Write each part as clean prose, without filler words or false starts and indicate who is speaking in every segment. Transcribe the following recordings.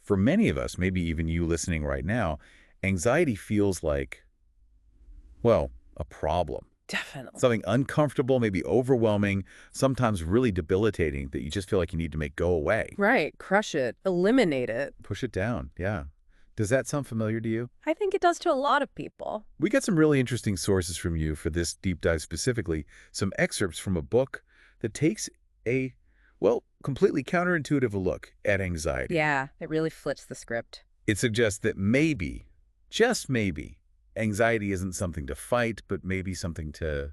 Speaker 1: For many of us, maybe even you listening right now, anxiety feels like, well, a problem.
Speaker 2: Definitely.
Speaker 1: Something uncomfortable, maybe overwhelming, sometimes really debilitating that you just feel like you need to make go away.
Speaker 2: Right. Crush it. Eliminate it.
Speaker 1: Push it down, yeah. Does that sound familiar to you?
Speaker 2: I think it does to a lot of people.
Speaker 1: We got some really interesting sources from you for this deep dive specifically, some excerpts from a book that takes a, well, completely counterintuitive look at anxiety.
Speaker 2: Yeah, it really flips the script.
Speaker 1: It suggests that maybe, just maybe, anxiety isn't something to fight, but maybe something to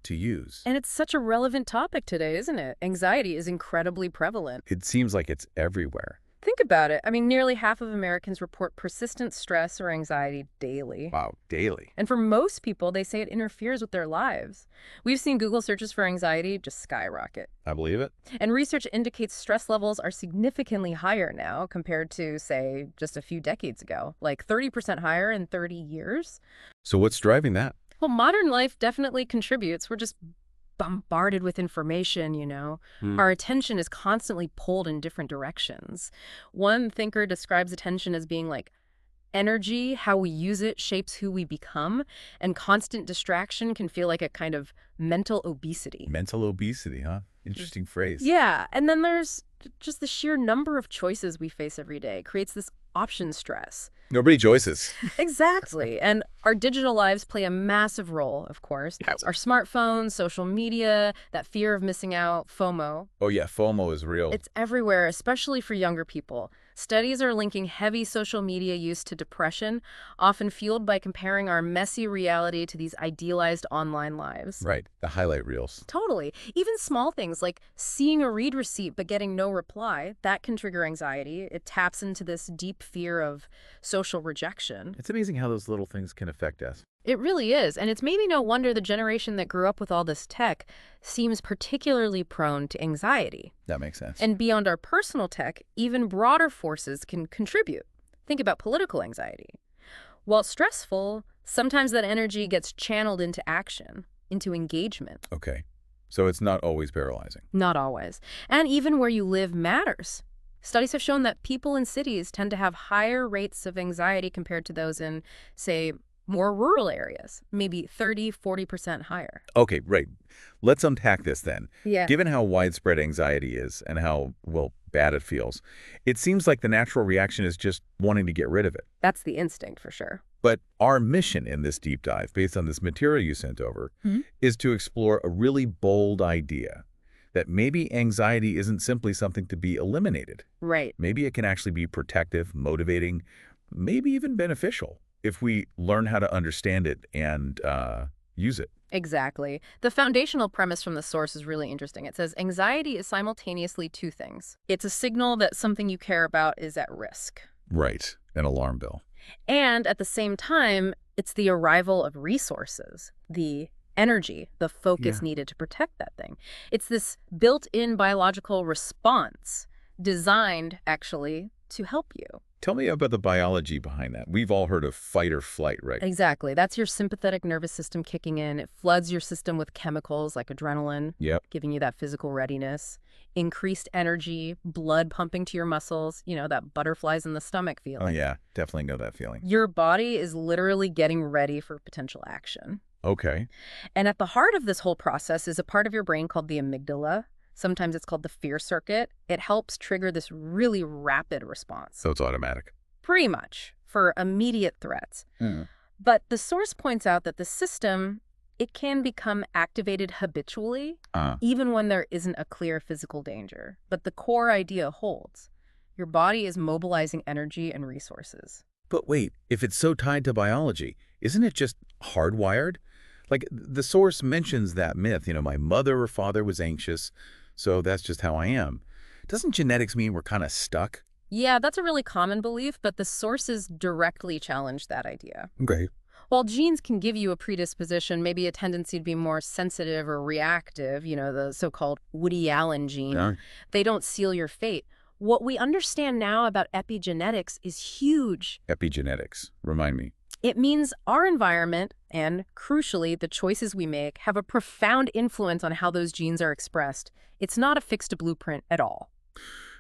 Speaker 1: use.
Speaker 2: And it's such a relevant topic today, isn't it? Anxiety is incredibly prevalent.
Speaker 1: It seems like it's everywhere.
Speaker 2: Think about it. I mean, nearly half of Americans report persistent stress or anxiety daily.
Speaker 1: Wow, daily.
Speaker 2: And for most people, they say it interferes with their lives. We've seen Google searches for anxiety just skyrocket.
Speaker 1: I believe it.
Speaker 2: And research indicates stress levels are significantly higher now compared to, say, just a few decades ago, like 30% higher in 30 years.
Speaker 1: So what's driving that?
Speaker 2: Well, modern life definitely contributes. We're just bombarded with information, you know. Our attention is constantly pulled in different directions. One thinker describes attention as being like energy. How we use it shapes who we become, and constant distraction can feel like a kind of mental obesity.
Speaker 1: Mental obesity, huh? Interesting phrase.
Speaker 2: Yeah, and then there's just the sheer number of choices we face every day creates this option stress.
Speaker 1: Nobody choices.
Speaker 2: Exactly. And our digital lives play a massive role, of course.
Speaker 1: Yes.
Speaker 2: Our smartphones, social media, that fear of missing out, FOMO.
Speaker 1: Oh yeah, FOMO is real.
Speaker 2: It's everywhere, especially for younger people. Studies are linking heavy social media use to depression, often fueled by comparing our messy reality to these idealized online lives.
Speaker 1: Right, the highlight reels.
Speaker 2: Totally. Even small things like seeing a read receipt but getting no reply, that can trigger anxiety. It taps into this deep fear of social rejection.
Speaker 1: It's amazing how those little things can affect us.
Speaker 2: It really is, and it's maybe no wonder the generation that grew up with all this tech seems particularly prone to anxiety.
Speaker 1: That makes sense.
Speaker 2: And beyond our personal tech, even broader forces can contribute. Think about political anxiety. While stressful, sometimes that energy gets channeled into action, into engagement.
Speaker 1: Okay, so it's not always paralyzing.
Speaker 2: Not always. And even where you live matters. Studies have shown that people in cities tend to have higher rates of anxiety compared to those in, say, more rural areas, maybe 30–40% higher.
Speaker 1: Okay, right. Let's unpack this then.
Speaker 2: Yeah.
Speaker 1: Given how widespread anxiety is and how, well, bad it feels, it seems like the natural reaction is just wanting to get rid of it.
Speaker 2: That's the instinct for sure.
Speaker 1: But our mission in this deep dive, based on this material you sent over, is to explore a really bold idea that maybe anxiety isn't simply something to be eliminated.
Speaker 2: Right.
Speaker 1: Maybe it can actually be protective, motivating, maybe even beneficial if we learn how to understand it and use it.
Speaker 2: Exactly. The foundational premise from the source is really interesting. It says anxiety is simultaneously two things. It's a signal that something you care about is at risk.
Speaker 1: Right. An alarm bell.
Speaker 2: And at the same time, it's the arrival of resources, the energy, the focus needed to protect that thing. It's this built-in biological response designed, actually, to help you.
Speaker 1: Tell me about the biology behind that. We've all heard of fight or flight, right?
Speaker 2: Exactly. That's your sympathetic nervous system kicking in. It floods your system with chemicals like adrenaline, giving you that physical readiness, increased energy, blood pumping to your muscles, you know, that butterflies in the stomach feeling.
Speaker 1: Oh, yeah. Definitely know that feeling.
Speaker 2: Your body is literally getting ready for potential action.
Speaker 1: Okay.
Speaker 2: And at the heart of this whole process is a part of your brain called the amygdala. Sometimes it's called the fear circuit. It helps trigger this really rapid response.
Speaker 1: So it's automatic.
Speaker 2: Pretty much, for immediate threats. But the source points out that the system, it can become activated habitually, even when there isn't a clear physical danger. But the core idea holds. Your body is mobilizing energy and resources.
Speaker 1: But wait, if it's so tied to biology, isn't it just hardwired? Like, the source mentions that myth, you know, my mother or father was anxious, so that's just how I am. Doesn't genetics mean we're kind of stuck?
Speaker 2: Yeah, that's a really common belief, but the sources directly challenge that idea.
Speaker 1: Okay.
Speaker 2: While genes can give you a predisposition, maybe a tendency to be more sensitive or reactive, you know, the so-called Woody Allen gene, they don't seal your fate. What we understand now about epigenetics is huge.
Speaker 1: Epigenetics. Remind me.
Speaker 2: It means our environment and, crucially, the choices we make have a profound influence on how those genes are expressed. It's not a fixed blueprint at all.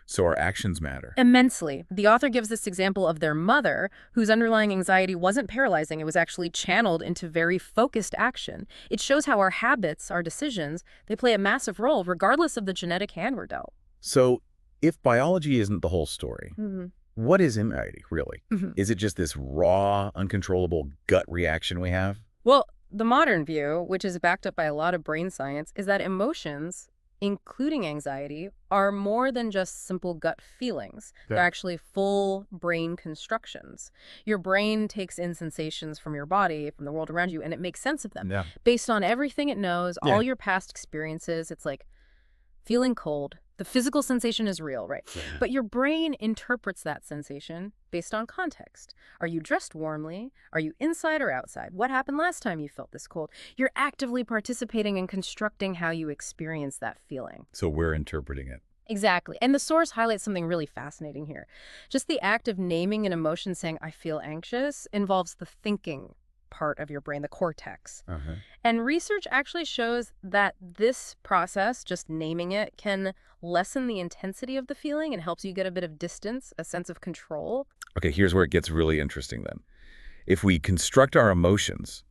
Speaker 1: So our actions matter.
Speaker 2: Immensely. The author gives this example of their mother, whose underlying anxiety wasn't paralyzing. It was actually channeled into very focused action. It shows how our habits, our decisions, they play a massive role regardless of the genetic hand we're dealt.
Speaker 1: So if biology isn't the whole story, what is anxiety, really? Is it just this raw, uncontrollable gut reaction we have?
Speaker 2: Well, the modern view, which is backed up by a lot of brain science, is that emotions, including anxiety, are more than just simple gut feelings.
Speaker 1: Yeah.
Speaker 2: They're actually full brain constructions. Your brain takes in sensations from your body, from the world around you, and it makes sense of them.
Speaker 1: Yeah.
Speaker 2: Based on everything it knows, all your past experiences. It's like feeling cold. The physical sensation is real, right?
Speaker 1: Yeah.
Speaker 2: But your brain interprets that sensation based on context. Are you dressed warmly? Are you inside or outside? What happened last time you felt this cold? You're actively participating in constructing how you experience that feeling.
Speaker 1: So we're interpreting it.
Speaker 2: Exactly. And the source highlights something really fascinating here. Just the act of naming an emotion, saying, I feel anxious, involves the thinking part of your brain, the cortex. And research actually shows that this process, just naming it, can lessen the intensity of the feeling and helps you get a bit of distance, a sense of control.
Speaker 1: Okay, here's where it gets really interesting then. If we construct our emotions,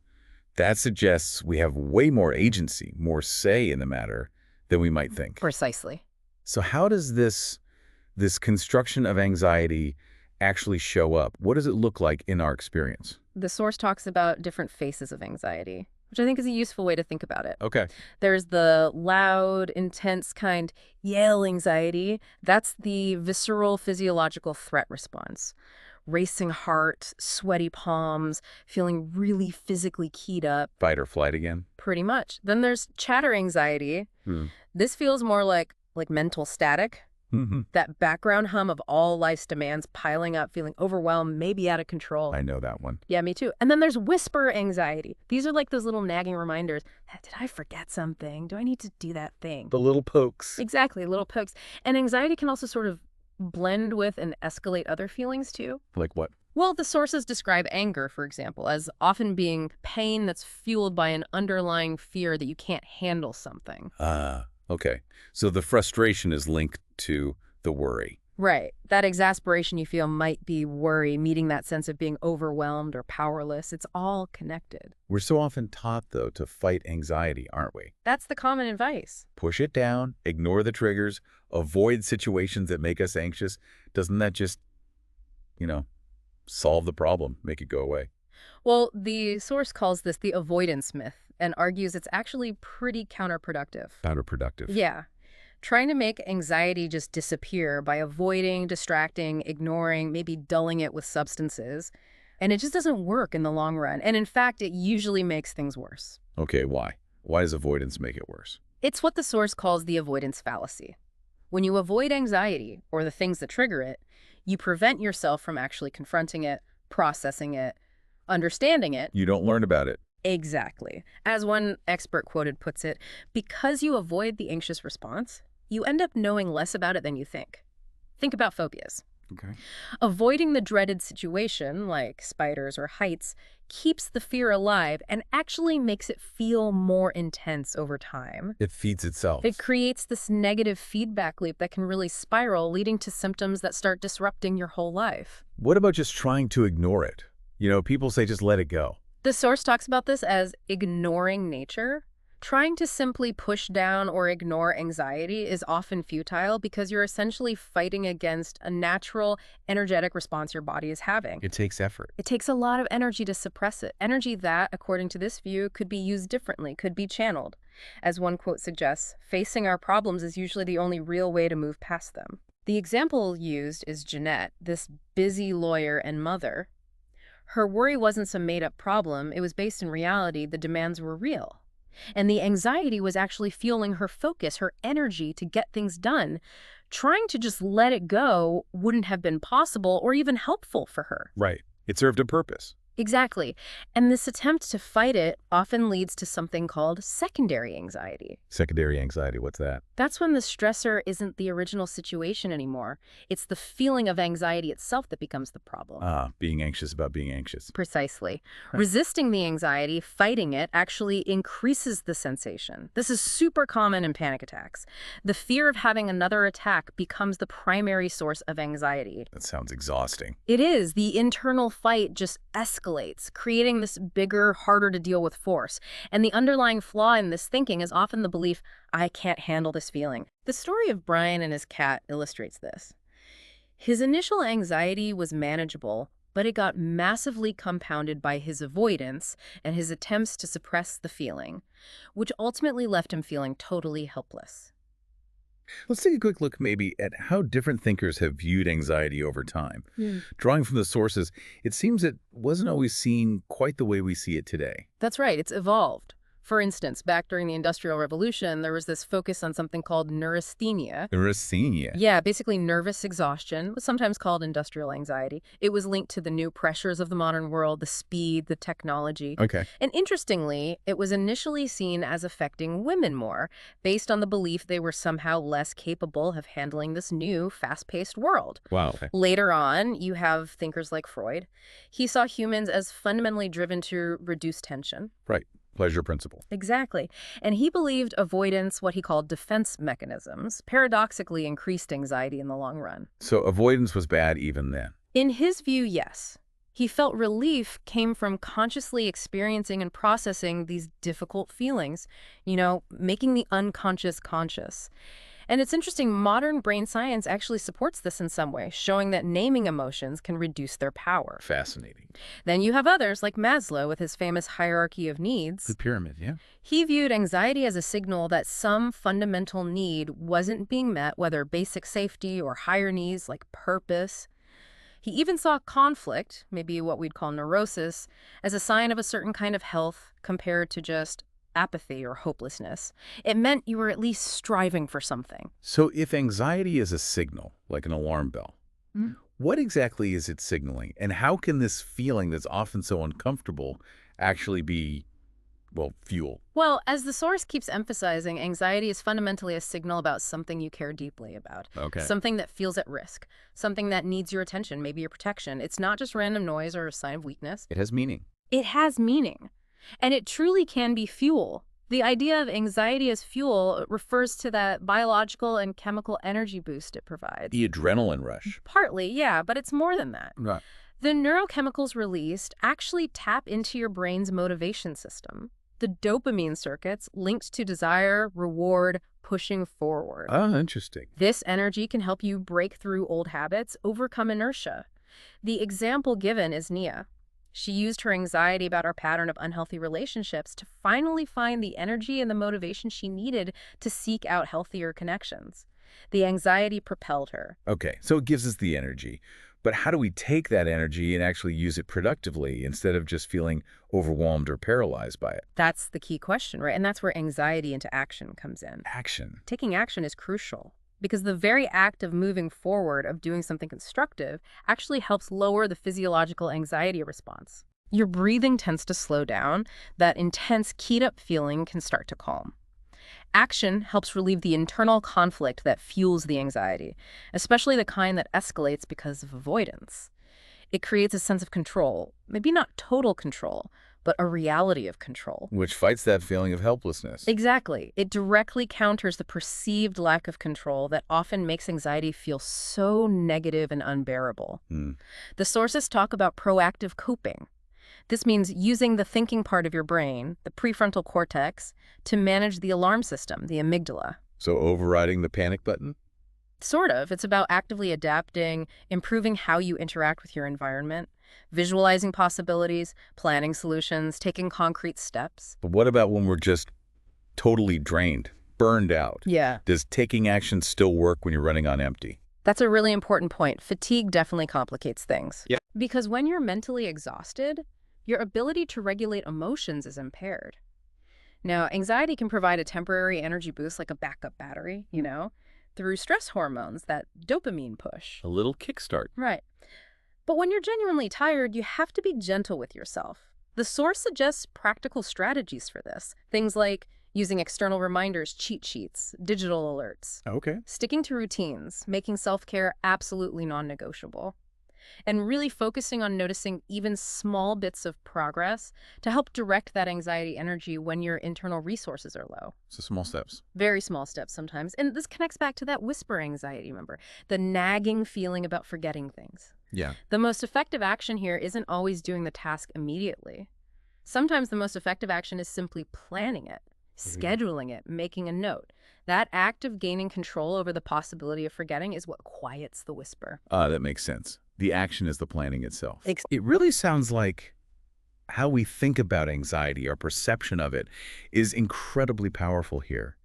Speaker 1: that suggests we have way more agency, more say in the matter than we might think.
Speaker 2: Precisely.
Speaker 1: So how does this construction of anxiety actually show up? What does it look like in our experience?
Speaker 2: The source talks about different phases of anxiety, which I think is a useful way to think about it.
Speaker 1: Okay.
Speaker 2: There's the loud, intense kind, yell anxiety. That's the visceral physiological threat response. Racing heart, sweaty palms, feeling really physically keyed up.
Speaker 1: Fight or flight again?
Speaker 2: Pretty much. Then there's chatter anxiety. This feels more like mental static. That background hum of all life's demands piling up, feeling overwhelmed, maybe out of control.
Speaker 1: I know that one.
Speaker 2: Yeah, me too. And then there's whisper anxiety. These are like those little nagging reminders. Did I forget something? Do I need to do that thing?
Speaker 1: The little pokes.
Speaker 2: Exactly, little pokes. And anxiety can also sort of blend with and escalate other feelings too.
Speaker 1: Like what?
Speaker 2: Well, the sources describe anger, for example, as often being pain that's fueled by an underlying fear that you can't handle something.
Speaker 1: Okay. So the frustration is linked to the worry.
Speaker 2: Right. That exasperation you feel might be worry, meeting that sense of being overwhelmed or powerless. It's all connected.
Speaker 1: We're so often taught, though, to fight anxiety, aren't we?
Speaker 2: That's the common advice.
Speaker 1: Push it down, ignore the triggers, avoid situations that make us anxious. Doesn't that just, solve the problem, make it go away?
Speaker 2: Well, the source calls this the avoidance myth and argues it's actually pretty counterproductive.
Speaker 1: Counterproductive.
Speaker 2: Yeah. Trying to make anxiety just disappear by avoiding, distracting, ignoring, maybe dulling it with substances. And it just doesn't work in the long run. And in fact, it usually makes things worse.
Speaker 1: Okay, why? Why does avoidance make it worse?
Speaker 2: It's what the source calls the avoidance fallacy. When you avoid anxiety or the things that trigger it, you prevent yourself from actually confronting it, processing it, understanding it.
Speaker 1: You don't learn about it.
Speaker 2: Exactly. As one expert quoted puts it, because you avoid the anxious response, you end up knowing less about it than you think. Think about phobias.
Speaker 1: Okay.
Speaker 2: Avoiding the dreaded situation, like spiders or heights, keeps the fear alive and actually makes it feel more intense over time.
Speaker 1: It feeds itself.
Speaker 2: It creates this negative feedback loop that can really spiral, leading to symptoms that start disrupting your whole life.
Speaker 1: What about just trying to ignore it? People say just let it go.
Speaker 2: The source talks about this as ignoring nature. Trying to simply push down or ignore anxiety is often futile because you're essentially fighting against a natural, energetic response your body is having.
Speaker 1: It takes effort.
Speaker 2: It takes a lot of energy to suppress it. Energy that, according to this view, could be used differently, could be channeled. As one quote suggests, facing our problems is usually the only real way to move past them. The example used is Jeanette, this busy lawyer and mother. Her worry wasn't some made-up problem. It was based in reality. The demands were real. And the anxiety was actually fueling her focus, her energy to get things done. Trying to just let it go wouldn't have been possible or even helpful for her.
Speaker 1: Right. It served a purpose.
Speaker 2: Exactly. And this attempt to fight it often leads to something called secondary anxiety.
Speaker 1: Secondary anxiety, what's that?
Speaker 2: That's when the stressor isn't the original situation anymore. It's the feeling of anxiety itself that becomes the problem.
Speaker 1: Ah, being anxious about being anxious.
Speaker 2: Precisely. Resisting the anxiety, fighting it, actually increases the sensation. This is super common in panic attacks. The fear of having another attack becomes the primary source of anxiety.
Speaker 1: That sounds exhausting.
Speaker 2: It is. The internal fight just escalates, creating this bigger, harder to deal with force. And the underlying flaw in this thinking is often the belief, I can't handle this feeling. The story of Brian and his cat illustrates this. His initial anxiety was manageable, but it got massively compounded by his avoidance and his attempts to suppress the feeling, which ultimately left him feeling totally helpless.
Speaker 1: Let's take a quick look maybe at how different thinkers have viewed anxiety over time.
Speaker 2: Hmm.
Speaker 1: Drawing from the sources, it seems it wasn't always seen quite the way we see it today.
Speaker 2: That's right, it's evolved. For instance, back during the Industrial Revolution, there was this focus on something called neurasthenia.
Speaker 1: Neurasthenia.
Speaker 2: Yeah, basically nervous exhaustion, was sometimes called industrial anxiety. It was linked to the new pressures of the modern world, the speed, the technology.
Speaker 1: Okay.
Speaker 2: And interestingly, it was initially seen as affecting women more, based on the belief they were somehow less capable of handling this new, fast-paced world.
Speaker 1: Wow. Okay.
Speaker 2: Later on, you have thinkers like Freud. He saw humans as fundamentally driven to reduce tension.
Speaker 1: Right. Pleasure principle.
Speaker 2: Exactly. And he believed avoidance, what he called defense mechanisms, paradoxically increased anxiety in the long run.
Speaker 1: So avoidance was bad even then.
Speaker 2: In his view, yes. He felt relief came from consciously experiencing and processing these difficult feelings, making the unconscious conscious. And it's interesting, modern brain science actually supports this in some way, showing that naming emotions can reduce their power.
Speaker 1: Fascinating.
Speaker 2: Then you have others like Maslow with his famous hierarchy of needs.
Speaker 1: The pyramid, yeah.
Speaker 2: He viewed anxiety as a signal that some fundamental need wasn't being met, whether basic safety or higher needs like purpose. He even saw conflict, maybe what we'd call neurosis, as a sign of a certain kind of health compared to just apathy or hopelessness. It meant you were at least striving for something.
Speaker 1: So if anxiety is a signal, like an alarm bell, what exactly is it signaling? And how can this feeling that's often so uncomfortable actually be, fuel?
Speaker 2: Well, as the source keeps emphasizing, anxiety is fundamentally a signal about something you care deeply about.
Speaker 1: Okay.
Speaker 2: Something that feels at risk. Something that needs your attention, maybe your protection. It's not just random noise or a sign of weakness.
Speaker 1: It has meaning.
Speaker 2: It has meaning. And it truly can be fuel. The idea of anxiety as fuel refers to that biological and chemical energy boost it provides.
Speaker 1: The adrenaline rush.
Speaker 2: Partly, yeah, but it's more than that.
Speaker 1: Right.
Speaker 2: The neurochemicals released actually tap into your brain's motivation system. The dopamine circuits linked to desire, reward, pushing forward.
Speaker 1: Oh, interesting.
Speaker 2: This energy can help you break through old habits, overcome inertia. The example given is Nia. She used her anxiety about her pattern of unhealthy relationships to finally find the energy and the motivation she needed to seek out healthier connections. The anxiety propelled her.
Speaker 1: Okay, so it gives us the energy. But how do we take that energy and actually use it productively instead of just feeling overwhelmed or paralyzed by it?
Speaker 2: That's the key question, right? And that's where anxiety into action comes in.
Speaker 1: Action.
Speaker 2: Taking action is crucial because the very act of moving forward, of doing something constructive, actually helps lower the physiological anxiety response. Your breathing tends to slow down. That intense, keyed-up feeling can start to calm. Action helps relieve the internal conflict that fuels the anxiety, especially the kind that escalates because of avoidance. It creates a sense of control, maybe not total control, but a reality of control.
Speaker 1: Which fights that feeling of helplessness.
Speaker 2: Exactly. It directly counters the perceived lack of control that often makes anxiety feel so negative and unbearable. The sources talk about proactive coping. This means using the thinking part of your brain, the prefrontal cortex, to manage the alarm system, the amygdala.
Speaker 1: So overriding the panic button?
Speaker 2: Sort of. It's about actively adapting, improving how you interact with your environment, visualizing possibilities, planning solutions, taking concrete steps.
Speaker 1: But what about when we're just totally drained, burned out?
Speaker 2: Yeah.
Speaker 1: Does taking action still work when you're running on empty?
Speaker 2: That's a really important point. Fatigue definitely complicates things.
Speaker 1: Yeah.
Speaker 2: Because when you're mentally exhausted, your ability to regulate emotions is impaired. Now, anxiety can provide a temporary energy boost like a backup battery, through stress hormones, that dopamine push.
Speaker 1: A little kickstart.
Speaker 2: Right. But when you're genuinely tired, you have to be gentle with yourself. The source suggests practical strategies for this. Things like using external reminders, cheat sheets, digital alerts,
Speaker 1: Okay.
Speaker 2: sticking to routines, making self-care absolutely non-negotiable, and really focusing on noticing even small bits of progress to help direct that anxiety energy when your internal resources are low.
Speaker 1: So small steps.
Speaker 2: Very small steps sometimes. And this connects back to that whisper anxiety, remember? The nagging feeling about forgetting things.
Speaker 1: Yeah.
Speaker 2: The most effective action here isn't always doing the task immediately. Sometimes the most effective action is simply planning it, scheduling it, making a note. That act of gaining control over the possibility of forgetting is what quiets the whisper.
Speaker 1: That makes sense. The action is the planning itself.
Speaker 2: Ex-
Speaker 1: It really sounds like how we think about anxiety, our perception of it, is incredibly powerful here.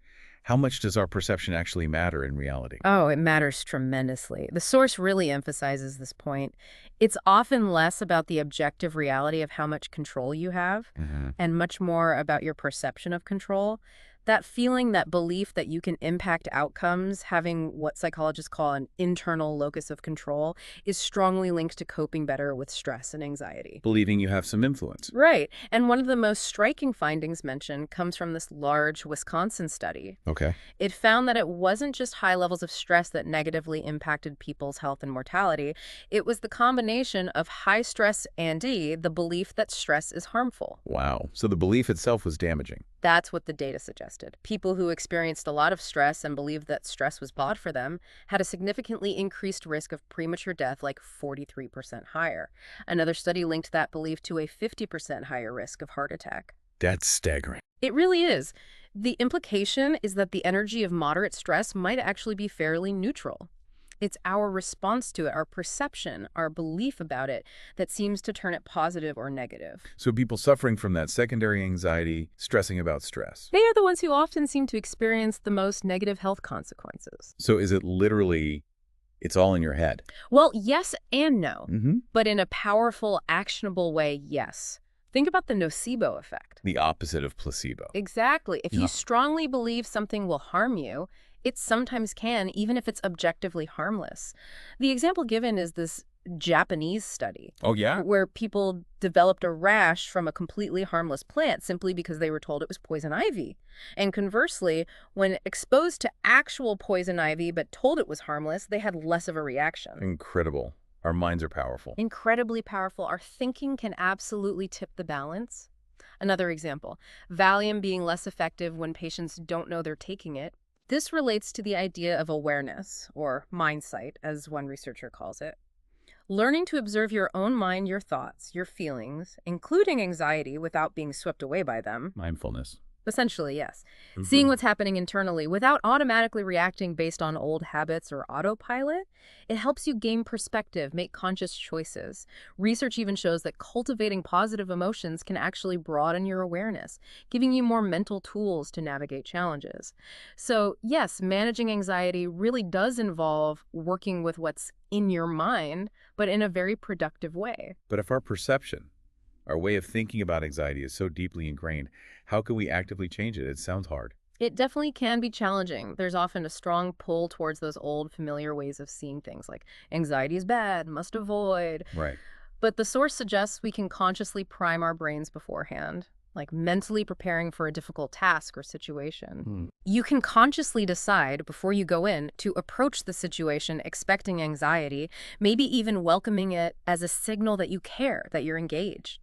Speaker 1: How much does our perception actually matter in reality?
Speaker 2: Oh, it matters tremendously. The source really emphasizes this point. It's often less about the objective reality of how much control you have and much more about your perception of control. That feeling, that belief that you can impact outcomes, having what psychologists call an internal locus of control, is strongly linked to coping better with stress and anxiety.
Speaker 1: Believing you have some influence.
Speaker 2: Right. And one of the most striking findings mentioned comes from this large Wisconsin study.
Speaker 1: Okay.
Speaker 2: It found that it wasn't just high levels of stress that negatively impacted people's health and mortality. It was the combination of high stress and the belief that stress is harmful.
Speaker 1: Wow. So the belief itself was damaging.
Speaker 2: That's what the data suggested. People who experienced a lot of stress and believed that stress was bad for them had a significantly increased risk of premature death, like 43% higher. Another study linked that belief to a 50% higher risk of heart attack.
Speaker 1: That's staggering.
Speaker 2: It really is. The implication is that the energy of moderate stress might actually be fairly neutral. It's our response to it, our perception, our belief about it, that seems to turn it positive or negative.
Speaker 1: So people suffering from that secondary anxiety, stressing about stress.
Speaker 2: They are the ones who often seem to experience the most negative health consequences.
Speaker 1: So is it literally, it's all in your head?
Speaker 2: Well, yes and no,
Speaker 1: Mm-hmm.
Speaker 2: but in a powerful, actionable way, yes. Think about the nocebo effect.
Speaker 1: The opposite of placebo.
Speaker 2: Exactly. If
Speaker 1: Yeah.
Speaker 2: you strongly believe something will harm you, it sometimes can, even if it's objectively harmless. The example given is this Japanese study
Speaker 1: Oh, yeah?
Speaker 2: where people developed a rash from a completely harmless plant simply because they were told it was poison ivy. And conversely, when exposed to actual poison ivy but told it was harmless, they had less of a reaction.
Speaker 1: Incredible. Our minds are powerful.
Speaker 2: Incredibly powerful. Our thinking can absolutely tip the balance. Another example, Valium being less effective when patients don't know they're taking it. This relates to the idea of awareness, or mindsight, as one researcher calls it. Learning to observe your own mind, your thoughts, your feelings, including anxiety without being swept away by them.
Speaker 1: Mindfulness.
Speaker 2: Essentially, yes. Seeing what's happening internally without automatically reacting based on old habits or autopilot, it helps you gain perspective, make conscious choices. Research even shows that cultivating positive emotions can actually broaden your awareness, giving you more mental tools to navigate challenges. So, yes, managing anxiety really does involve working with what's in your mind, but in a very productive way.
Speaker 1: But if our perception, our way of thinking about anxiety is so deeply ingrained, how can we actively change it? It sounds hard.
Speaker 2: It definitely can be challenging. There's often a strong pull towards those old familiar ways of seeing things like anxiety is bad, must avoid.
Speaker 1: Right.
Speaker 2: But the source suggests we can consciously prime our brains beforehand, like mentally preparing for a difficult task or situation. You can consciously decide before you go in to approach the situation expecting anxiety, maybe even welcoming it as a signal that you care, that you're engaged.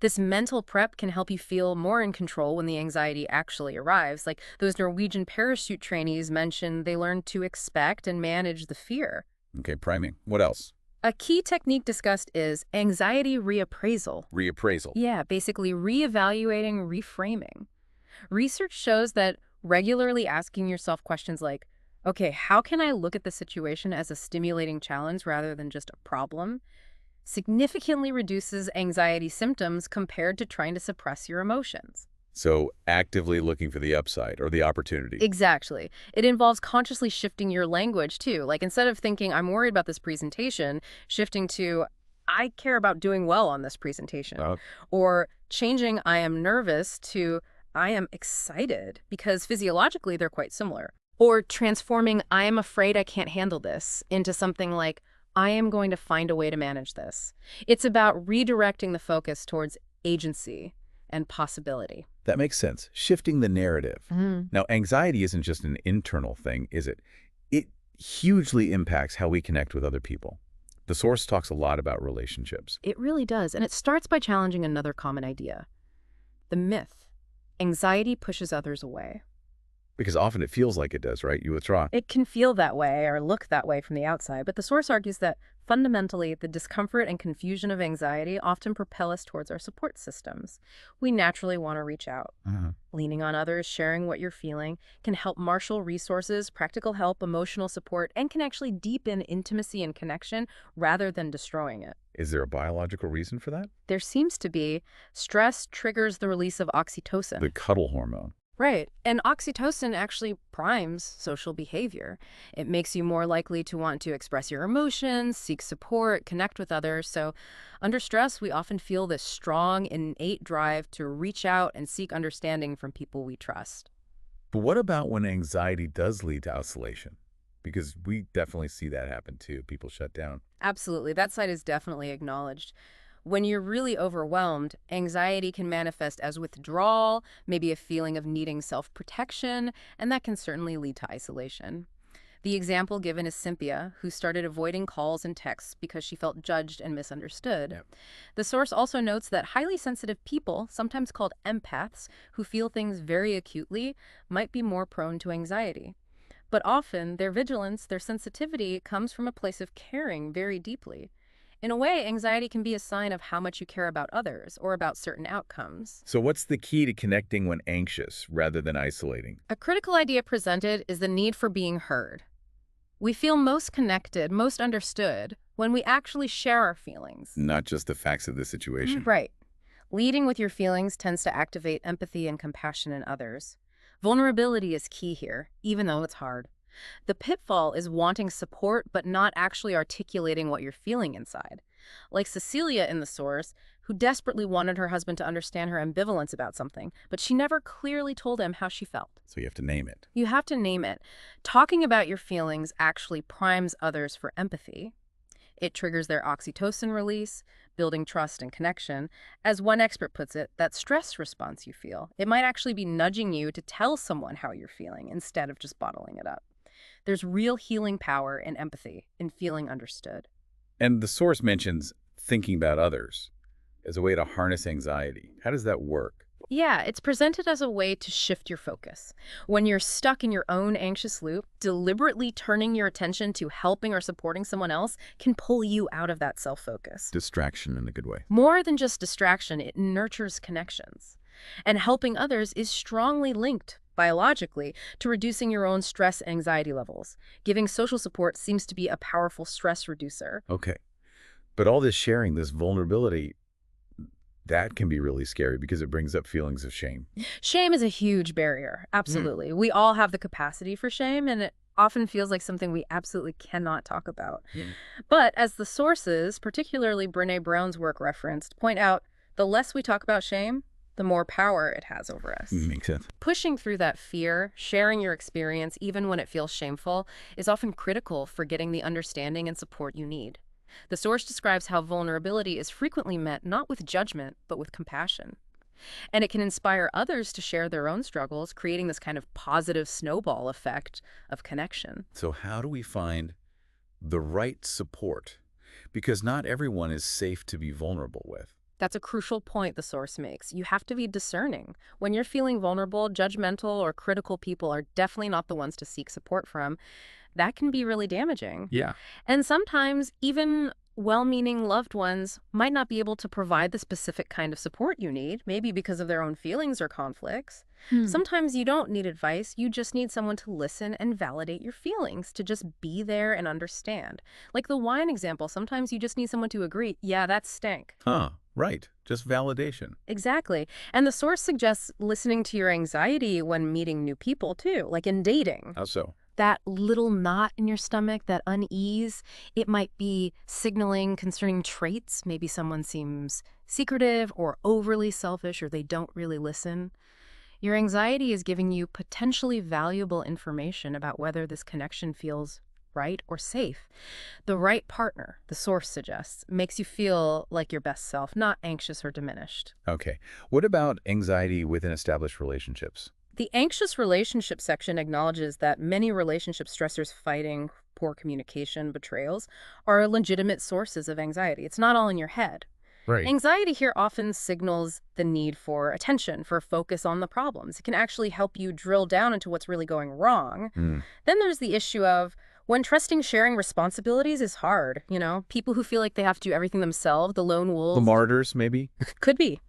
Speaker 2: This mental prep can help you feel more in control when the anxiety actually arrives. Like those Norwegian parachute trainees mentioned, they learned to expect and manage the fear.
Speaker 1: Okay, priming. What else?
Speaker 2: A key technique discussed is anxiety reappraisal.
Speaker 1: Reappraisal.
Speaker 2: Yeah, basically reevaluating, reframing. Research shows that regularly asking yourself questions like, okay, how can I look at the situation as a stimulating challenge rather than just a problem, significantly reduces anxiety symptoms compared to trying to suppress your emotions.
Speaker 1: So actively looking for the upside or the opportunity.
Speaker 2: Exactly. It involves consciously shifting your language, too. Like, instead of thinking, I'm worried about this presentation, shifting to, I care about doing well on this presentation. Or changing, I am nervous, to, I am excited, because physiologically they're quite similar. Or transforming, I am afraid I can't handle this, into something like, I am going to find a way to manage this. It's about redirecting the focus towards agency and possibility.
Speaker 1: That makes sense. Shifting the narrative.
Speaker 2: Mhm.
Speaker 1: Now, anxiety isn't just an internal thing, is it? It hugely impacts how we connect with other people. The source talks a lot about relationships.
Speaker 2: It really does, and it starts by challenging another common idea. The myth. Anxiety pushes others away.
Speaker 1: Because often it feels like it does, right? You withdraw.
Speaker 2: It can feel that way or look that way from the outside, but the source argues that fundamentally, the discomfort and confusion of anxiety often propel us towards our support systems. We naturally want to reach out. Leaning on others, sharing what you're feeling, can help marshal resources, practical help, emotional support, and can actually deepen intimacy and connection rather than destroying it.
Speaker 1: Is there a biological reason for that?
Speaker 2: There seems to be. Stress triggers the release of oxytocin.
Speaker 1: The cuddle hormone.
Speaker 2: Right. And oxytocin actually primes social behavior. It makes you more likely to want to express your emotions, seek support, connect with others. So under stress, we often feel this strong, innate drive to reach out and seek understanding from people we trust.
Speaker 1: But what about when anxiety does lead to isolation? Because we definitely see that happen too. People shut down.
Speaker 2: Absolutely. That side is definitely acknowledged. When you're really overwhelmed, anxiety can manifest as withdrawal, maybe a feeling of needing self-protection, and that can certainly lead to isolation. The example given is Cynthia, who started avoiding calls and texts because she felt judged and misunderstood.
Speaker 1: Yep.
Speaker 2: The source also notes that highly sensitive people, sometimes called empaths, who feel things very acutely, might be more prone to anxiety. But often, their vigilance, their sensitivity, comes from a place of caring very deeply. In a way, anxiety can be a sign of how much you care about others or about certain outcomes.
Speaker 1: So what's the key to connecting when anxious rather than isolating?
Speaker 2: A critical idea presented is the need for being heard. We feel most connected, most understood, when we actually share our feelings.
Speaker 1: Not just the facts of the situation.
Speaker 2: Right. Leading with your feelings tends to activate empathy and compassion in others. Vulnerability is key here, even though it's hard. The pitfall is wanting support but not actually articulating what you're feeling inside. Like Cecilia in the source, who desperately wanted her husband to understand her ambivalence about something, but she never clearly told him how she felt.
Speaker 1: So you have to name it.
Speaker 2: You have to name it. Talking about your feelings actually primes others for empathy. It triggers their oxytocin release, building trust and connection. As one expert puts it, that stress response you feel, it might actually be nudging you to tell someone how you're feeling instead of just bottling it up. There's real healing power in empathy, in feeling understood.
Speaker 1: And the source mentions thinking about others as a way to harness anxiety. How does that work?
Speaker 2: Yeah, it's presented as a way to shift your focus. When you're stuck in your own anxious loop, deliberately turning your attention to helping or supporting someone else can pull you out of that self-focus.
Speaker 1: Distraction in a good way.
Speaker 2: More than just distraction, it nurtures connections. And helping others is strongly linked biologically to reducing your own stress and anxiety levels. Giving social support seems to be a powerful stress reducer.
Speaker 1: Okay. But all this sharing, this vulnerability, that can be really scary because it brings up feelings of shame.
Speaker 2: Shame is a huge barrier. Absolutely. We all have the capacity for shame, and it often feels like something we absolutely cannot talk about. But as the sources, particularly Brené Brown's work referenced, point out, the less we talk about shame, the more power it has over us.
Speaker 1: Makes sense.
Speaker 2: Pushing through that fear, sharing your experience, even when it feels shameful, is often critical for getting the understanding and support you need. The source describes how vulnerability is frequently met not with judgment, but with compassion. And it can inspire others to share their own struggles, creating this kind of positive snowball effect of connection.
Speaker 1: So how do we find the right support? Because not everyone is safe to be vulnerable with.
Speaker 2: That's a crucial point the source makes. You have to be discerning. When you're feeling vulnerable, judgmental, or critical people are definitely not the ones to seek support from. That can be really damaging.
Speaker 1: Yeah.
Speaker 2: And sometimes even well-meaning loved ones might not be able to provide the specific kind of support you need, maybe because of their own feelings or conflicts. Sometimes you don't need advice, you just need someone to listen and validate your feelings, to just be there and understand. Like the wine example, sometimes you just need someone to agree, yeah, that stank.
Speaker 1: Right. Just validation.
Speaker 2: Exactly. And the source suggests listening to your anxiety when meeting new people too, like in dating.
Speaker 1: How so?
Speaker 2: That little knot in your stomach, that unease, it might be signaling concerning traits. Maybe someone seems secretive or overly selfish, or they don't really listen. Your anxiety is giving you potentially valuable information about whether this connection feels right, or safe. The right partner, the source suggests, makes you feel like your best self, not anxious or diminished.
Speaker 1: Okay. What about anxiety within established relationships?
Speaker 2: The anxious relationship section acknowledges that many relationship stressors, fighting, poor communication, betrayals, are legitimate sources of anxiety. It's not all in your head.
Speaker 1: Right.
Speaker 2: Anxiety here often signals the need for attention, for focus on the problems. It can actually help you drill down into what's really going wrong.
Speaker 1: Mm.
Speaker 2: Then there's the issue of when trusting sharing responsibilities is hard, people who feel like they have to do everything themselves, the lone
Speaker 1: The
Speaker 2: wolves.
Speaker 1: martyrs, maybe?
Speaker 2: Could be.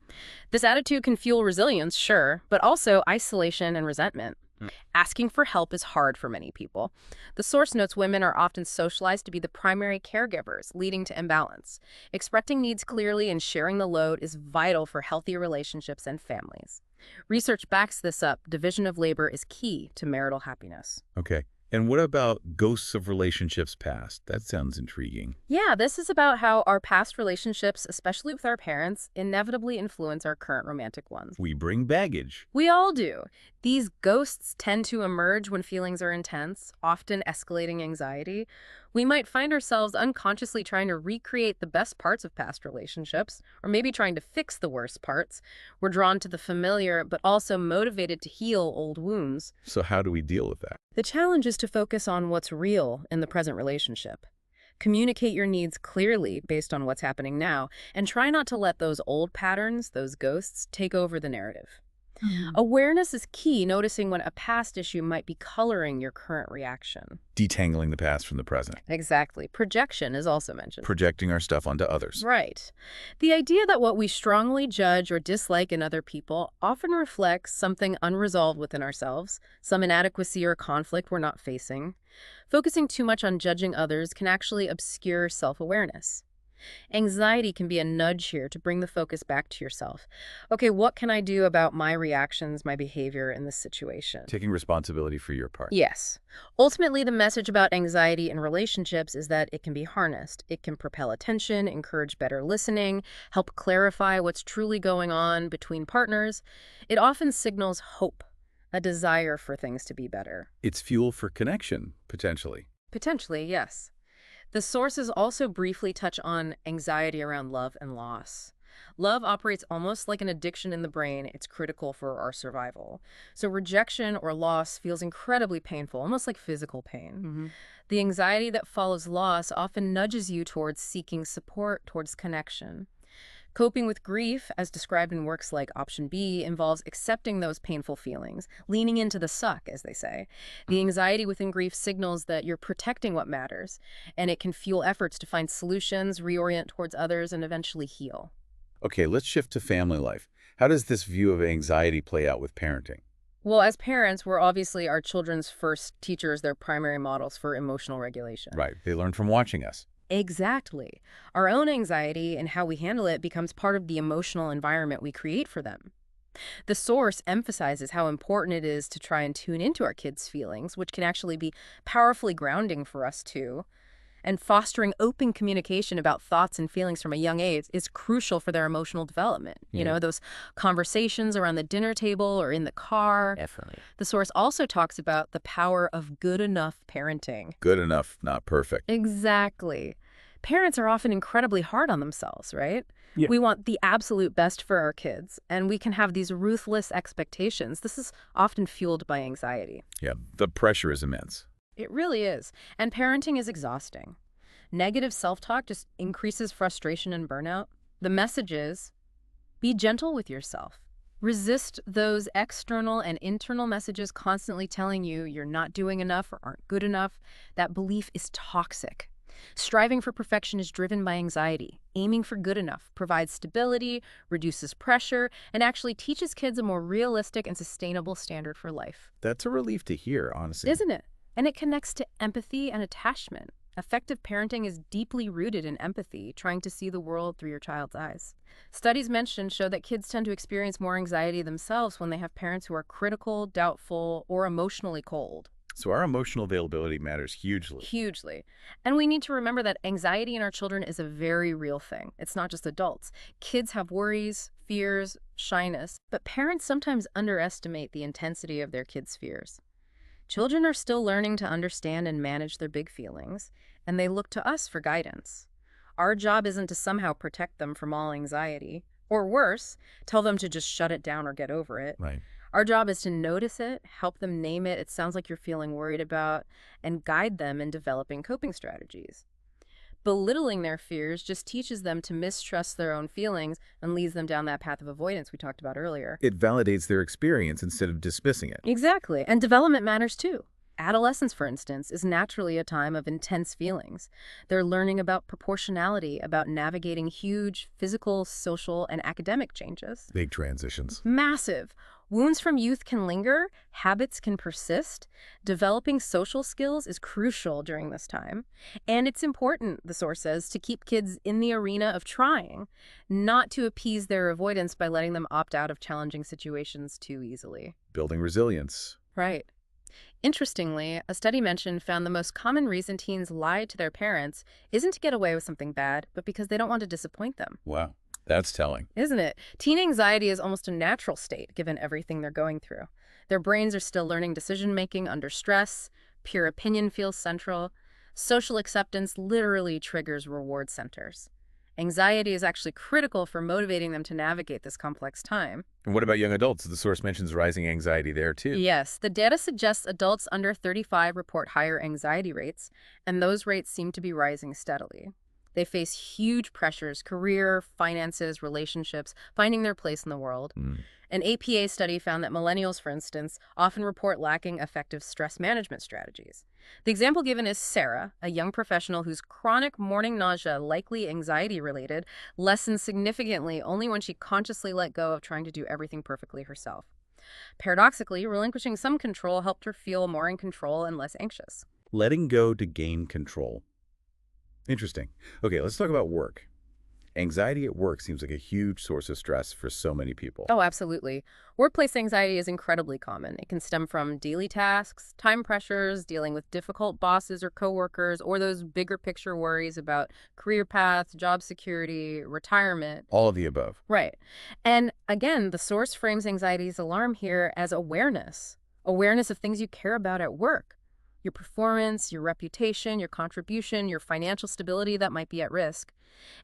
Speaker 2: This attitude can fuel resilience, sure, but also isolation and resentment.
Speaker 1: Hmm.
Speaker 2: Asking for help is hard for many people. The source notes women are often socialized to be the primary caregivers, leading to imbalance. Expressing needs clearly and sharing the load is vital for healthy relationships and families. Research backs this up. Division of labor is key to marital happiness.
Speaker 1: Okay. And what about ghosts of relationships past? That sounds intriguing.
Speaker 2: Yeah, this is about how our past relationships, especially with our parents, inevitably influence our current romantic ones.
Speaker 1: We bring baggage.
Speaker 2: We all do. These ghosts tend to emerge when feelings are intense, often escalating anxiety. We might find ourselves unconsciously trying to recreate the best parts of past relationships, or maybe trying to fix the worst parts. We're drawn to the familiar, but also motivated to heal old wounds.
Speaker 1: So how do we deal with that?
Speaker 2: The challenge is to focus on what's real in the present relationship. Communicate your needs clearly based on what's happening now, and try not to let those old patterns, those ghosts, take over the narrative. Awareness is key, noticing when a past issue might be coloring your current reaction.
Speaker 1: Detangling the past from the present.
Speaker 2: Exactly. Projection is also mentioned.
Speaker 1: Projecting our stuff onto others.
Speaker 2: Right. The idea that what we strongly judge or dislike in other people often reflects something unresolved within ourselves, some inadequacy or conflict we're not facing. Focusing too much on judging others can actually obscure self-awareness. Anxiety can be a nudge here to bring the focus back to yourself. Okay, what can I do about my reactions, my behavior in this situation?
Speaker 1: Taking responsibility for your part.
Speaker 2: Yes. Ultimately, the message about anxiety in relationships is that it can be harnessed. It can propel attention, encourage better listening, help clarify what's truly going on between partners. It often signals hope, a desire for things to be better.
Speaker 1: It's fuel for connection, potentially.
Speaker 2: Potentially, yes. The sources also briefly touch on anxiety around love and loss. Love operates almost like an addiction in the brain. It's critical for our survival. So rejection or loss feels incredibly painful, almost like physical pain. The anxiety that follows loss often nudges you towards seeking support, towards connection. Coping with grief, as described in works like Option B, involves accepting those painful feelings, leaning into the suck, as they say. The anxiety within grief signals that you're protecting what matters, and it can fuel efforts to find solutions, reorient towards others, and eventually heal.
Speaker 1: Okay, let's shift to family life. How does this view of anxiety play out with parenting?
Speaker 2: Well, as parents, we're obviously our children's first teachers, their primary models for emotional regulation.
Speaker 1: Right, they learn from watching us.
Speaker 2: Exactly. Our own anxiety and how we handle it becomes part of the emotional environment we create for them. The source emphasizes how important it is to try and tune into our kids' feelings, which can actually be powerfully grounding for us too. And fostering open communication about thoughts and feelings from a young age is crucial for their emotional development. Those conversations around the dinner table or in the car.
Speaker 3: Definitely.
Speaker 2: The source also talks about the power of good enough parenting.
Speaker 1: Good enough, not perfect.
Speaker 2: Exactly. Parents are often incredibly hard on themselves, right?
Speaker 3: Yeah.
Speaker 2: We want the absolute best for our kids, and we can have these ruthless expectations. This is often fueled by anxiety.
Speaker 1: Yeah, the pressure is immense.
Speaker 2: It really is. And parenting is exhausting. Negative self-talk just increases frustration and burnout. The message is, be gentle with yourself. Resist those external and internal messages constantly telling you you're not doing enough or aren't good enough. That belief is toxic. Striving for perfection is driven by anxiety. Aiming for good enough provides stability, reduces pressure, and actually teaches kids a more realistic and sustainable standard for life.
Speaker 1: That's a relief to hear, honestly.
Speaker 2: Isn't it? And it connects to empathy and attachment. Effective parenting is deeply rooted in empathy, trying to see the world through your child's eyes. Studies mentioned show that kids tend to experience more anxiety themselves when they have parents who are critical, doubtful, or emotionally cold.
Speaker 1: So our emotional availability matters hugely.
Speaker 2: Hugely. And we need to remember that anxiety in our children is a very real thing. It's not just adults. Kids have worries, fears, shyness, but parents sometimes underestimate the intensity of their kids' fears. Children are still learning to understand and manage their big feelings, and they look to us for guidance. Our job isn't to somehow protect them from all anxiety, or worse, tell them to just shut it down or get over it.
Speaker 1: Right.
Speaker 2: Our job is to notice it, help them name it sounds like you're feeling worried about, and guide them in developing coping strategies. Belittling their fears just teaches them to mistrust their own feelings and leads them down that path of avoidance we talked about earlier.
Speaker 1: It validates their experience instead of dismissing it.
Speaker 2: Exactly. And development matters too. Adolescence, for instance, is naturally a time of intense feelings. They're learning about proportionality, about navigating huge physical, social, and academic changes.
Speaker 1: Big transitions.
Speaker 2: Massive. Wounds from youth can linger, habits can persist. Developing social skills is crucial during this time. And it's important, the source says, to keep kids in the arena of trying, not to appease their avoidance by letting them opt out of challenging situations too easily.
Speaker 1: Building resilience.
Speaker 2: Right. Interestingly, a study mentioned found the most common reason teens lie to their parents isn't to get away with something bad, but because they don't want to disappoint them.
Speaker 1: Wow. That's telling.
Speaker 2: Isn't it? Teen anxiety is almost a natural state given everything they're going through. Their brains are still learning decision-making under stress. Peer opinion feels central. Social acceptance literally triggers reward centers. Anxiety is actually critical for motivating them to navigate this complex time.
Speaker 1: And what about young adults? The source mentions rising anxiety there, too.
Speaker 2: Yes, the data suggests adults under 35 report higher anxiety rates, and those rates seem to be rising steadily. They face huge pressures, career, finances, relationships, finding their place in the world. An APA study found that millennials, for instance, often report lacking effective stress management strategies. The example given is Sarah, a young professional whose chronic morning nausea, likely anxiety-related, lessened significantly only when she consciously let go of trying to do everything perfectly herself. Paradoxically, relinquishing some control helped her feel more in control and less anxious.
Speaker 1: Letting go to gain control. Interesting. Okay, let's talk about work. Anxiety at work seems like a huge source of stress for so many people.
Speaker 2: Oh, absolutely. Workplace anxiety is incredibly common. It can stem from daily tasks, time pressures, dealing with difficult bosses or coworkers, or those bigger picture worries about career paths, job security, retirement.
Speaker 1: All of the above.
Speaker 2: Right. And again, the source frames anxiety's alarm here as awareness. Awareness of things you care about at work. Your performance, your reputation, your contribution, your financial stability that might be at risk.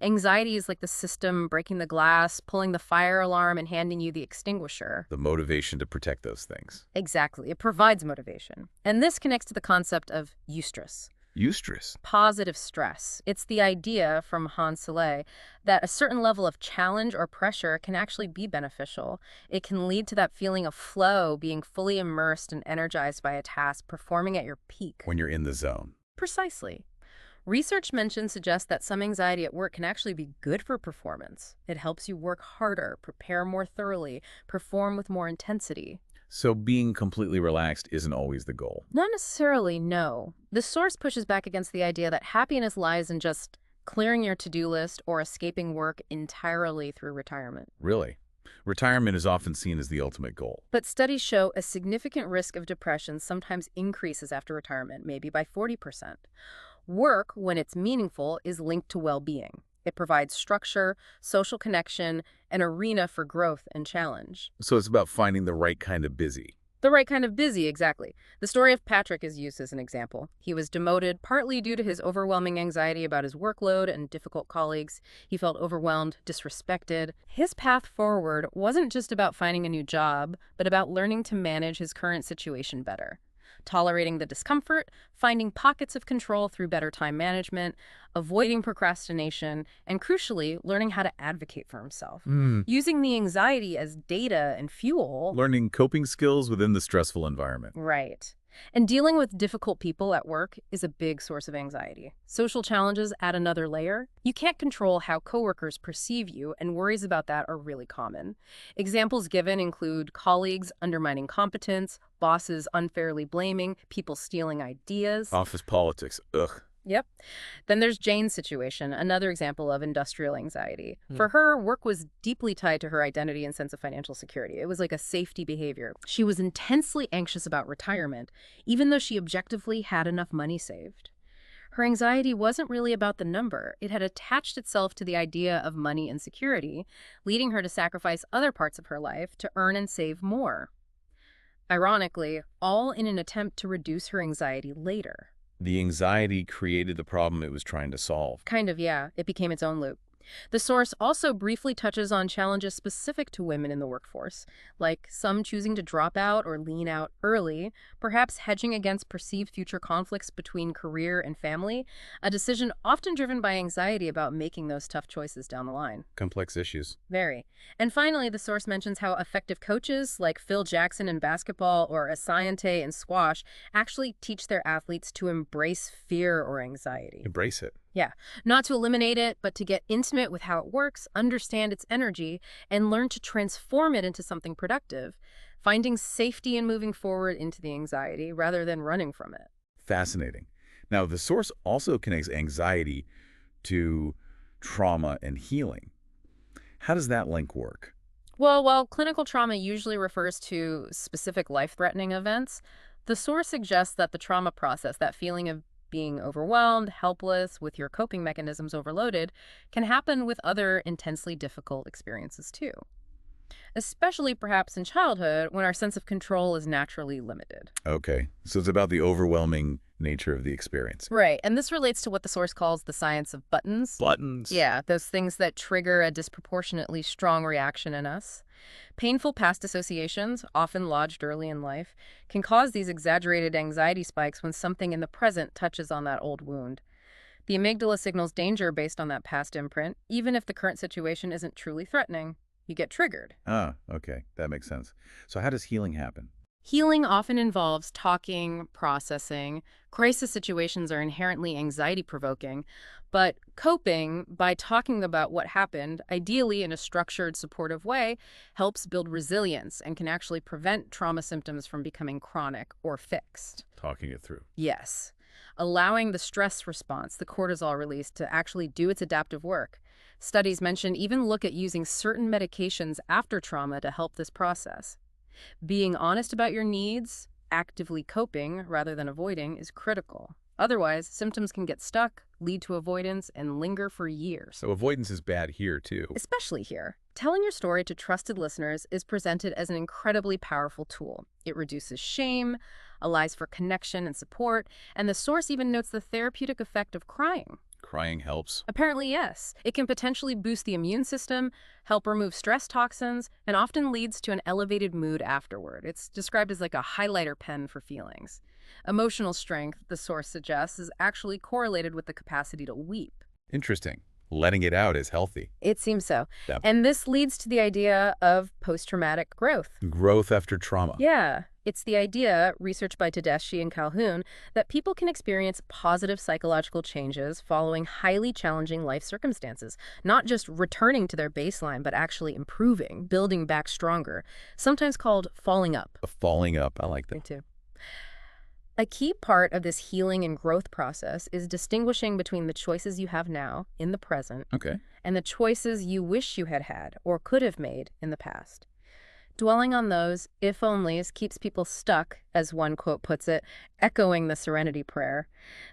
Speaker 2: Anxiety is like the system breaking the glass, pulling the fire alarm, and handing you the extinguisher.
Speaker 1: The motivation to protect those things.
Speaker 2: Exactly. It provides motivation. And this connects to the concept of eustress.
Speaker 1: Eustress.
Speaker 2: Positive stress. It's the idea from Hans Selye that a certain level of challenge or pressure can actually be beneficial. It can lead to that feeling of flow, being fully immersed and energized by a task, performing at your peak.
Speaker 1: When you're in the zone.
Speaker 2: Precisely. Research mentioned suggests that some anxiety at work can actually be good for performance. It helps you work harder, prepare more thoroughly, perform with more intensity.
Speaker 1: So being completely relaxed isn't always the goal.
Speaker 2: Not necessarily, no. The source pushes back against the idea that happiness lies in just clearing your to-do list or escaping work entirely through retirement.
Speaker 1: Really? Retirement is often seen as the ultimate goal.
Speaker 2: But studies show a significant risk of depression sometimes increases after retirement, maybe by 40%. Work, when it's meaningful, is linked to well-being. It provides structure, social connection, an arena for growth and challenge.
Speaker 1: So it's about finding the right kind of busy.
Speaker 2: The right kind of busy, exactly. The story of Patrick is used as an example. He was demoted partly due to his overwhelming anxiety about his workload and difficult colleagues. He felt overwhelmed, disrespected. His path forward wasn't just about finding a new job, but about learning to manage his current situation better. Tolerating the discomfort, finding pockets of control through better time management, avoiding procrastination, and crucially, learning how to advocate for himself. Using the anxiety as data and fuel.
Speaker 1: Learning coping skills within the stressful environment.
Speaker 2: Right. And dealing with difficult people at work is a big source of anxiety. Social challenges add another layer. You can't control how coworkers perceive you, and worries about that are really common. Examples given include colleagues undermining competence, bosses unfairly blaming, people stealing ideas.
Speaker 1: Office politics. Ugh.
Speaker 2: Yep. Then there's Jane's situation, another example of industrial anxiety. For her, work was deeply tied to her identity and sense of financial security. It was like a safety behavior. She was intensely anxious about retirement, even though she objectively had enough money saved. Her anxiety wasn't really about the number. It had attached itself to the idea of money and security, leading her to sacrifice other parts of her life to earn and save more. Ironically, all in an attempt to reduce her anxiety later.
Speaker 1: The anxiety created the problem it was trying to solve.
Speaker 2: Kind of, yeah. It became its own loop. The source also briefly touches on challenges specific to women in the workforce, like some choosing to drop out or lean out early, perhaps hedging against perceived future conflicts between career and family, a decision often driven by anxiety about making those tough choices down the line.
Speaker 1: Complex issues.
Speaker 2: Very. And finally, the source mentions how effective coaches like Phil Jackson in basketball or Asante in squash actually teach their athletes to embrace fear or anxiety.
Speaker 1: Embrace it.
Speaker 2: Yeah, not to eliminate it, but to get intimate with how it works, understand its energy, and learn to transform it into something productive, finding safety in moving forward into the anxiety rather than running from it.
Speaker 1: Fascinating. Now, the source also connects anxiety to trauma and healing. How does that link work?
Speaker 2: Well, while clinical trauma usually refers to specific life-threatening events, the source suggests that the trauma process, that feeling of being overwhelmed, helpless, with your coping mechanisms overloaded, can happen with other intensely difficult experiences too. Especially perhaps in childhood when our sense of control is naturally limited.
Speaker 1: Okay, so it's about the overwhelming nature of the experience.
Speaker 2: Right, and this relates to what the source calls the science of buttons.
Speaker 1: Buttons.
Speaker 2: Yeah, those things that trigger a disproportionately strong reaction in us. Painful past associations, often lodged early in life, can cause these exaggerated anxiety spikes when something in the present touches on that old wound. The amygdala signals danger based on that past imprint, even if the current situation isn't truly threatening. You get triggered.
Speaker 1: Ah, okay, that makes sense. So how does healing happen?
Speaker 2: Healing often involves talking, processing. Crisis situations are inherently anxiety-provoking, but coping by talking about what happened, ideally in a structured, supportive way, helps build resilience and can actually prevent trauma symptoms from becoming chronic or fixed.
Speaker 1: Talking it through.
Speaker 2: Yes. Allowing the stress response, the cortisol release, to actually do its adaptive work. Studies mention even look at using certain medications after trauma to help this process. Being honest about your needs, actively coping rather than avoiding, is critical. Otherwise, symptoms can get stuck, lead to avoidance, and linger for years.
Speaker 1: So avoidance is bad here, too.
Speaker 2: Especially here. Telling your story to trusted listeners is presented as an incredibly powerful tool. It reduces shame, allows for connection and support, and the source even notes the therapeutic effect of crying.
Speaker 1: Crying helps.
Speaker 2: Apparently, yes. It can potentially boost the immune system, help remove stress toxins, and often leads to an elevated mood afterward. It's described as like a highlighter pen for feelings. Emotional strength, the source suggests, is actually correlated with the capacity to weep.
Speaker 1: Interesting. Letting it out is healthy.
Speaker 2: It seems so.
Speaker 1: Yep.
Speaker 2: And this leads to the idea of post-traumatic growth.
Speaker 1: Growth after trauma.
Speaker 2: Yeah. It's the idea, researched by Tedeschi and Calhoun, that people can experience positive psychological changes following highly challenging life circumstances, not just returning to their baseline, but actually improving, building back stronger, sometimes called falling up.
Speaker 1: A falling up. I like
Speaker 2: Me
Speaker 1: that.
Speaker 2: too. A key part of this healing and growth process is distinguishing between the choices you have now, in the present,
Speaker 1: Okay.
Speaker 2: and the choices you wish you had had or could have made in the past. Dwelling on those if-onlys keeps people stuck, as one quote puts it, echoing the Serenity Prayer.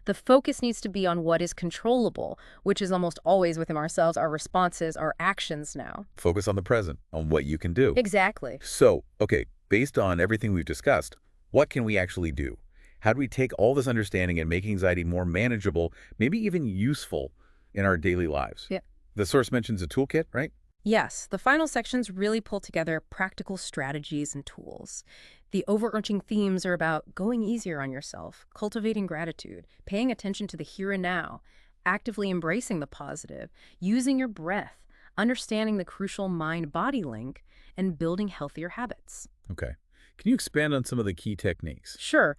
Speaker 2: The focus needs to be on what is controllable, which is almost always within ourselves, our responses, our actions now.
Speaker 1: Focus on the present, on what you can do.
Speaker 2: Exactly.
Speaker 1: So, okay, based on everything we've discussed, what can we actually do? How do we take all this understanding and make anxiety more manageable, maybe even useful in our daily lives?
Speaker 2: Yeah.
Speaker 1: The source mentions a toolkit, right?
Speaker 2: Yes, the final sections really pull together practical strategies and tools. The overarching themes are about going easier on yourself, cultivating gratitude, paying attention to the here and now, actively embracing the positive, using your breath, understanding the crucial mind-body link, and building healthier habits.
Speaker 1: Okay. Can you expand on some of the key techniques?
Speaker 2: Sure.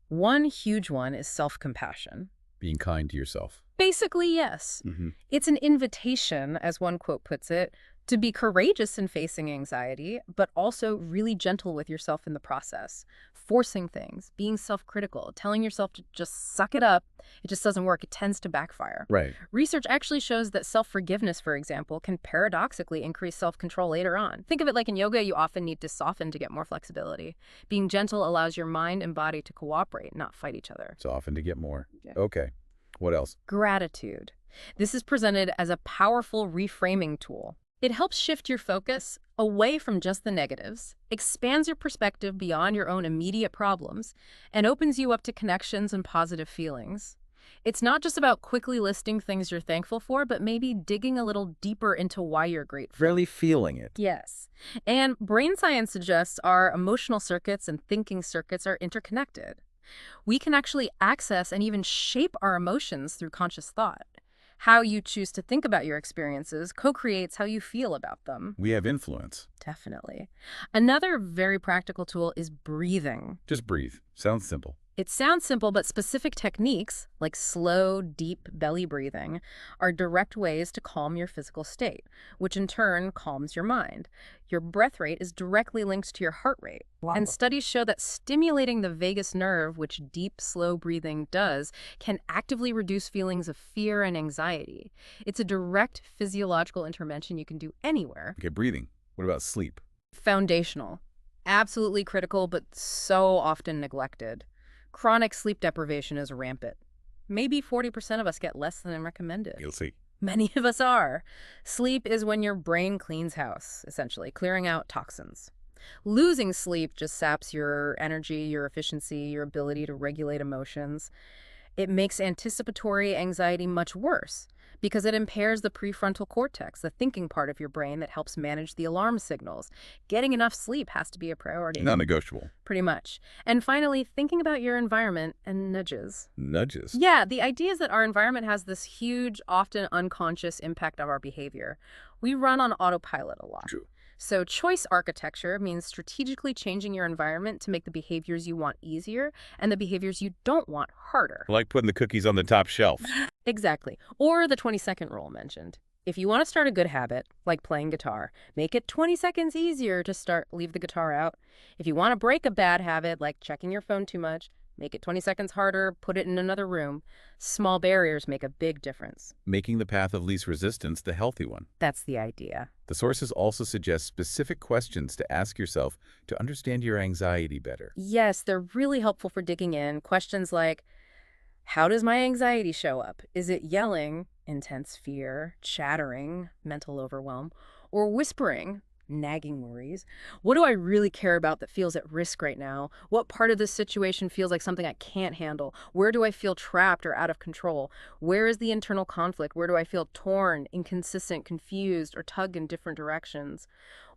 Speaker 2: One huge one is self-compassion.
Speaker 1: Being kind to yourself.
Speaker 2: Basically, yes. It's an invitation, as one quote puts it, to be courageous in facing anxiety, but also really gentle with yourself in the process. Forcing things, being self-critical, telling yourself to just suck it up, it just doesn't work. It tends to backfire.
Speaker 1: Right.
Speaker 2: Research actually shows that self-forgiveness, for example, can paradoxically increase self-control later on. Think of it like in yoga, you often need to soften to get more flexibility. Being gentle allows your mind and body to cooperate, not fight each other.
Speaker 1: So often to get more.
Speaker 2: Yeah.
Speaker 1: Okay. What else?
Speaker 2: Gratitude. This is presented as a powerful reframing tool. It helps shift your focus away from just the negatives, expands your perspective beyond your own immediate problems, and opens you up to connections and positive feelings. It's not just about quickly listing things you're thankful for, but maybe digging a little deeper into why you're grateful.
Speaker 1: Really feeling it.
Speaker 2: Yes. And brain science suggests our emotional circuits and thinking circuits are interconnected. We can actually access and even shape our emotions through conscious thought. How you choose to think about your experiences co-creates how you feel about them.
Speaker 1: We have influence.
Speaker 2: Definitely. Another very practical tool is breathing.
Speaker 1: Just breathe. Sounds simple.
Speaker 2: It sounds simple, but specific techniques, like slow, deep belly breathing, are direct ways to calm your physical state, which in turn calms your mind. Your breath rate is directly linked to your heart rate.
Speaker 1: Wow.
Speaker 2: And studies show that stimulating the vagus nerve, which deep, slow breathing does, can actively reduce feelings of fear and anxiety. It's a direct physiological intervention you can do anywhere.
Speaker 1: Okay, breathing. What about sleep?
Speaker 2: Foundational. Absolutely critical, but so often neglected. Chronic sleep deprivation is rampant. Maybe 40% of us get less than recommended.
Speaker 1: You'll see.
Speaker 2: Many of us are. Sleep is when your brain cleans house, essentially, clearing out toxins. Losing sleep just saps your energy, your efficiency, your ability to regulate emotions. It makes anticipatory anxiety much worse because it impairs the prefrontal cortex, the thinking part of your brain that helps manage the alarm signals. Getting enough sleep has to be a priority.
Speaker 1: Non-negotiable.
Speaker 2: Pretty much. And finally, thinking about your environment and nudges.
Speaker 1: Nudges?
Speaker 2: Yeah, the idea is that our environment has this huge, often unconscious impact of our behavior. We run on autopilot a lot.
Speaker 1: True.
Speaker 2: So choice architecture means strategically changing your environment to make the behaviors you want easier and the behaviors you don't want harder.
Speaker 1: Like putting the cookies on the top shelf.
Speaker 2: Exactly. Or the 20-second rule mentioned. If you want to start a good habit, like playing guitar, make it 20 seconds easier to leave the guitar out. If you want to break a bad habit, like checking your phone too much, make it 20 seconds harder, put it in another room. Small barriers make a big difference.
Speaker 1: Making the path of least resistance the healthy one.
Speaker 2: That's the idea.
Speaker 1: The sources also suggest specific questions to ask yourself to understand your anxiety better.
Speaker 2: Yes, they're really helpful for digging in. Questions like, how does my anxiety show up? Is it yelling, intense fear, chattering, mental overwhelm, or whispering, nagging worries? What do I really care about that feels at risk right now? What part of this situation feels like something I can't handle? Where do I feel trapped or out of control? Where is the internal conflict? Where do I feel torn, inconsistent, confused, or tug in different directions?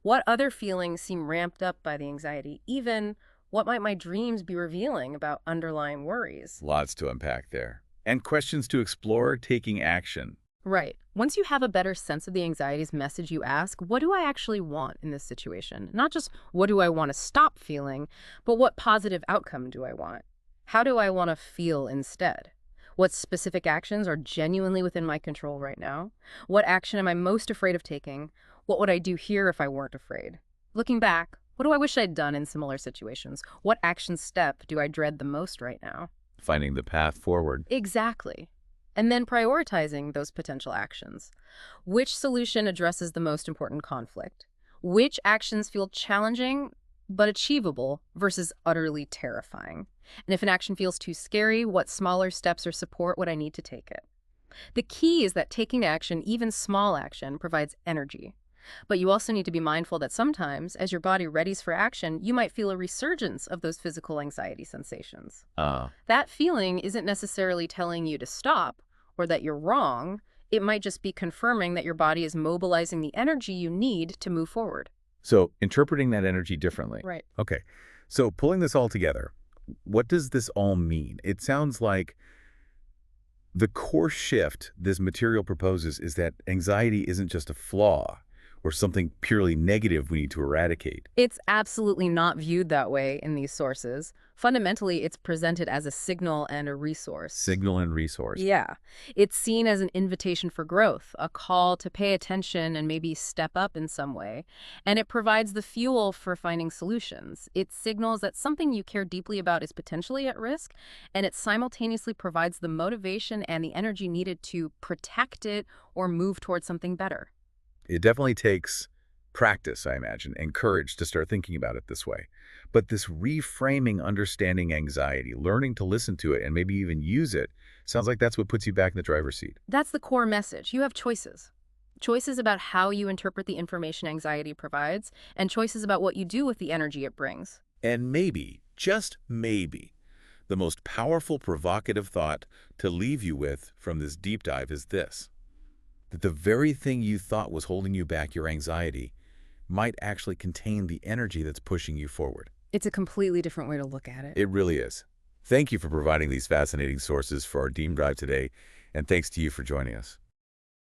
Speaker 2: What other feelings seem ramped up by the anxiety? Even what might my dreams be revealing about underlying worries?
Speaker 1: Lots to unpack there. And questions to explore taking action.
Speaker 2: Right. Once you have a better sense of the anxiety's message, you ask, what do I actually want in this situation? Not just what do I want to stop feeling, but what positive outcome do I want? How do I want to feel instead? What specific actions are genuinely within my control right now? What action am I most afraid of taking? What would I do here if I weren't afraid? Looking back, what do I wish I'd done in similar situations? What action step do I dread the most right now?
Speaker 1: Finding the path forward.
Speaker 2: Exactly. And then prioritizing those potential actions. Which solution addresses the most important conflict? Which actions feel challenging but achievable versus utterly terrifying? And if an action feels too scary, what smaller steps or support would I need to take it? The key is that taking action, even small action, provides energy. But you also need to be mindful that sometimes, as your body readies for action, you might feel a resurgence of those physical anxiety sensations. That feeling isn't necessarily telling you to stop or that you're wrong. It might just be confirming that your body is mobilizing the energy you need to move forward.
Speaker 1: So interpreting that energy differently.
Speaker 2: Right.
Speaker 1: Okay. So pulling this all together, what does this all mean? It sounds like the core shift this material proposes is that anxiety isn't just a flaw or something purely negative we need to eradicate.
Speaker 2: It's absolutely not viewed that way in these sources. Fundamentally, it's presented as a signal and a resource.
Speaker 1: Signal and resource.
Speaker 2: Yeah. It's seen as an invitation for growth, a call to pay attention and maybe step up in some way. And it provides the fuel for finding solutions. It signals that something you care deeply about is potentially at risk, and it simultaneously provides the motivation and the energy needed to protect it or move towards something better.
Speaker 1: It definitely takes practice, I imagine, and courage to start thinking about it this way. But this reframing understanding anxiety, learning to listen to it and maybe even use it, sounds like that's what puts you back in the driver's seat.
Speaker 2: That's the core message. You have choices. Choices about how you interpret the information anxiety provides, and choices about what you do with the energy it brings.
Speaker 1: And maybe, just maybe, the most powerful provocative thought to leave you with from this deep dive is this: that the very thing you thought was holding you back, your anxiety, might actually contain the energy that's pushing you forward.
Speaker 2: It's a completely different way to look at it.
Speaker 1: It really is. Thank you for providing these fascinating sources for our deep dive today, and thanks to you for joining us.